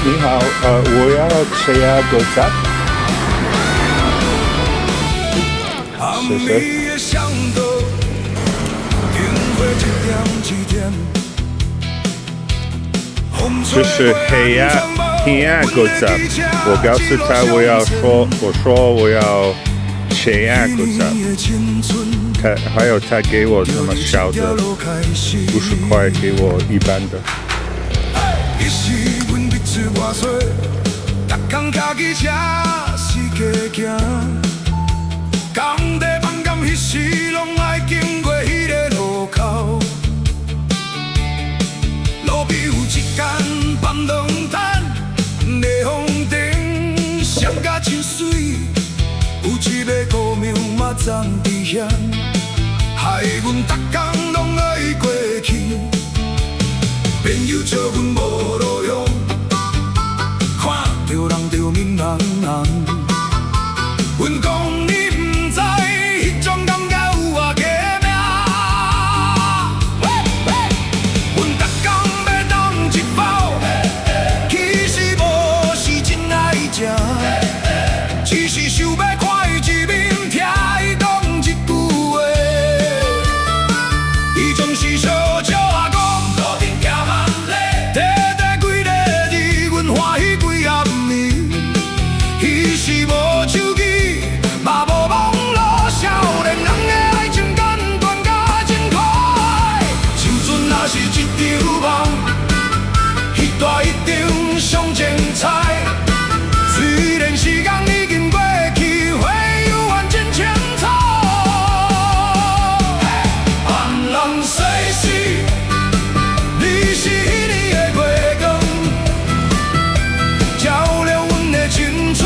你好，我要吃鸭狗杂，谢谢。这是黑鸭狗杂，我告诉他我说我要吃鸭狗杂，还有他给我那么小的50块，给我一般的。外岁，逐工骑机车四界行，工地放工迄时，拢爱经过迄个路口。路边有一间檳榔摊，霓虹灯闪甲真水，有一个姑娘嘛站伫遐，害阮逐工拢爱过去。朋友笑阮无路用。着人着面红红，阮讲你不知，迄种感觉有偌奇妙。阮逐工要当一包，其实无是真爱食，只是想要看伊一面，听伊讲一句话。伊总是笑笑啊讲，路顶行万里，短短几个字，阮欢喜几暗。伊是无手机，嘛无网络，少年人的爱情简单甲真可爱。青春若是一场梦，彼大一场上精彩。虽然时间已经过去，回忆犹真清楚。檳榔西施，你是迄年的月光，照亮阮的青春。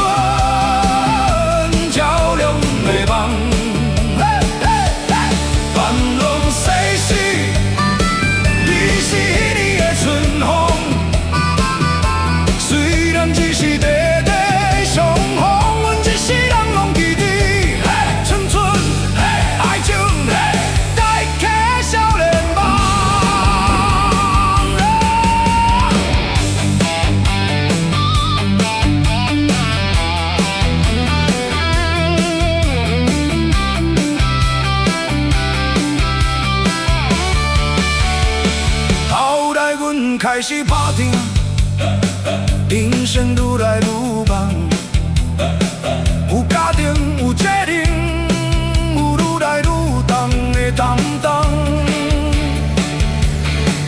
开始打拼，人生愈来愈忙，有家庭有责任，有愈来愈重的担当。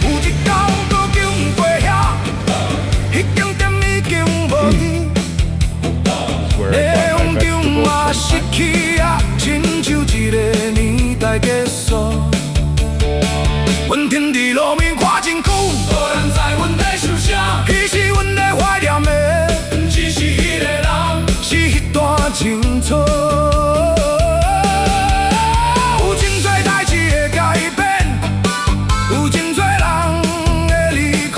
有一天搁经过遐，迄间店已经无见，霓虹灯嘛熄去啊，亲像一个年代结束。阮停伫路面看真久，无人知阮在想啥。其实阮在怀念的，不只是迄个人，是迄段青春。有真多代志会改变，有真多人会离开。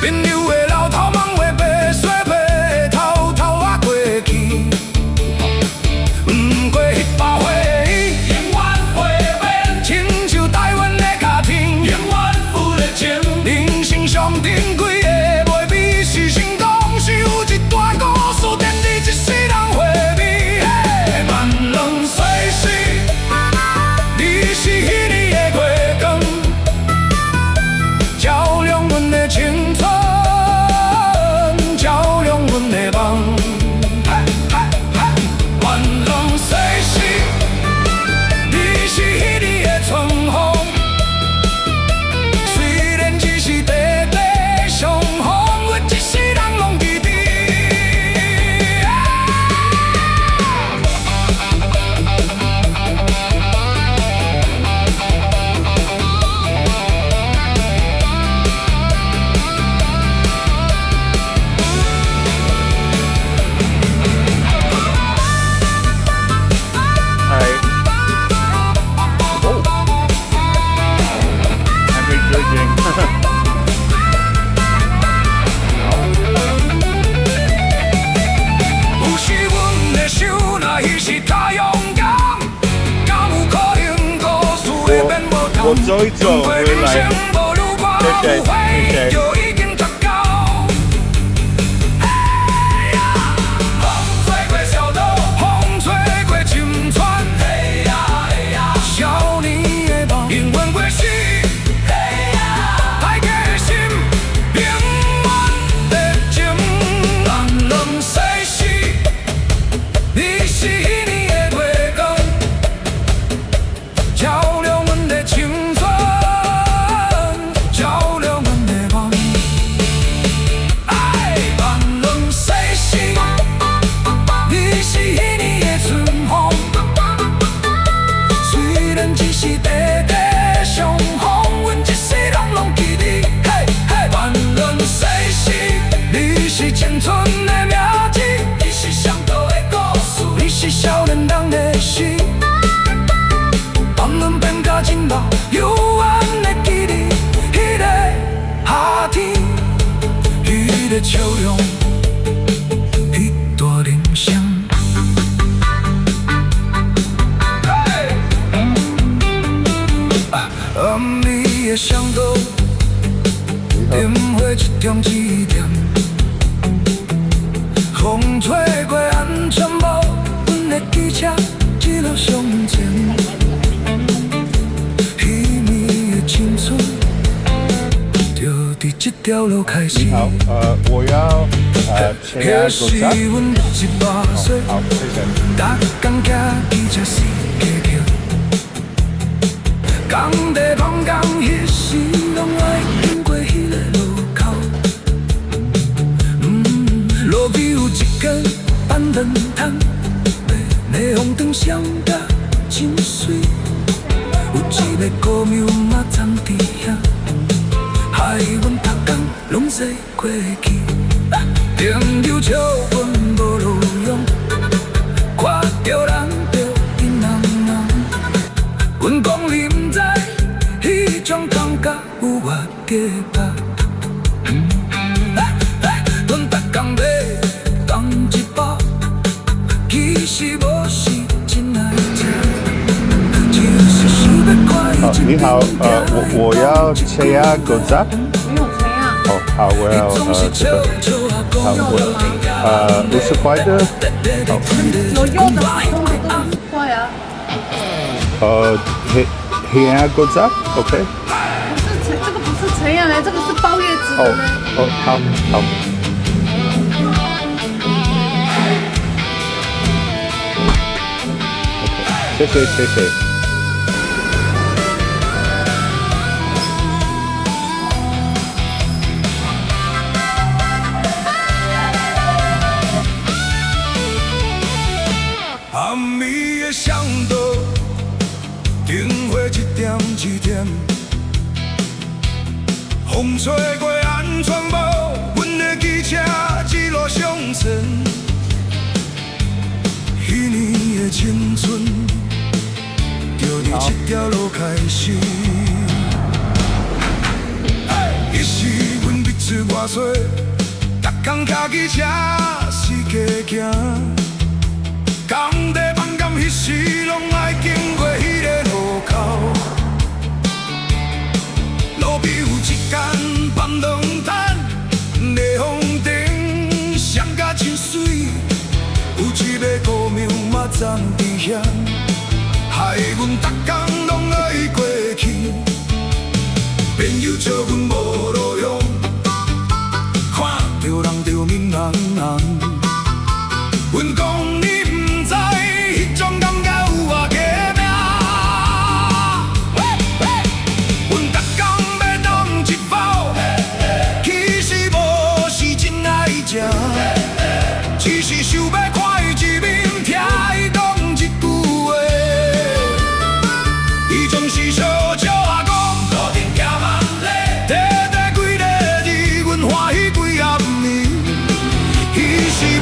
朋友的老头梦会白雪白，偷偷啊过去。不过迄把回忆，永远会变，亲像台湾的家庭，永远有热情。我走一走回来，谢谢。笑容，彼大铃声。暗暝的巷道，灯火一点一点，风吹过安全帽，阮的机车一路向前。彼暝的青春。这条路开始。你好，我要切鸭狗杂。好，谢谢。工地放工迄时，拢爱经过迄个路口。路边有一间板凳摊，霓虹灯闪甲真水，有一个姑娘嘛站伫遐。害阮逐工拢坐过去，朋友笑阮无路用，看着人就紧人人。阮讲你毋知，迄种感觉有偌价值。阮逐工要同一包，其实无是真爱食，就是想要快一点。你好，我要切鸭狗杂。哦，好，我要这个，好，我50块的，好。有肉的吗？50块啊。黑鸭狗杂 ，OK。不是，这个不是陈亚嘞，这个是包叶子的嘞。哦，好，好。OK， 谢谢。暗暝的巷道，灯火一点一点，风吹过安全帽，阮的机车一路向前。彼年的青春，就伫这条路开始。迄时阮蜜出外岁，逐工骑机车四界行。工地放工迄时，拢爱经过迄个路口。路边有一间板凳摊，霓虹灯闪甲真水，有一个姑娘嘛站伫遐，害阮逐工拢爱过去。朋友笑阮无路用，看着人就面红红。阮讲你。迄种感觉有偌价命，阮逐工要当一包，其实无是真爱食，只是想要看伊一面，听伊讲一句话。伊总是笑笑啊讲，路顶行万里，短短几个字，阮欢喜几暗暝。伊是。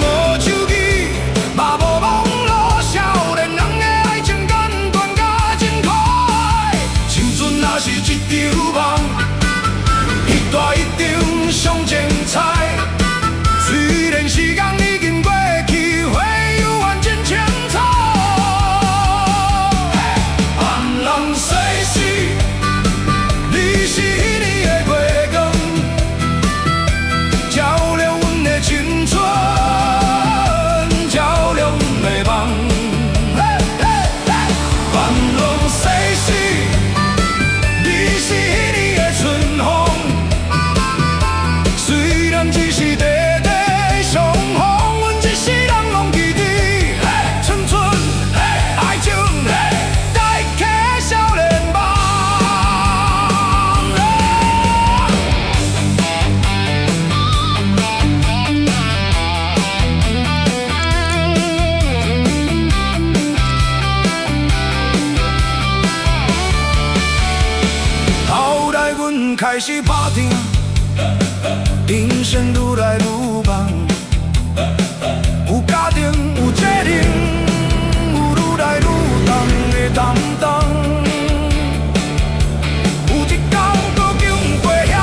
开始打拼，人生愈来愈忙，有家庭有责任，有愈来愈重的担当。有一天搁经过遐，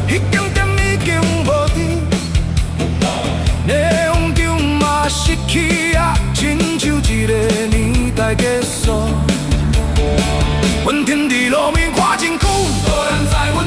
迄间店已经无伫，霓虹灯嘛失去啊，亲像一个年代结束。阮停伫路面看真久，无人知。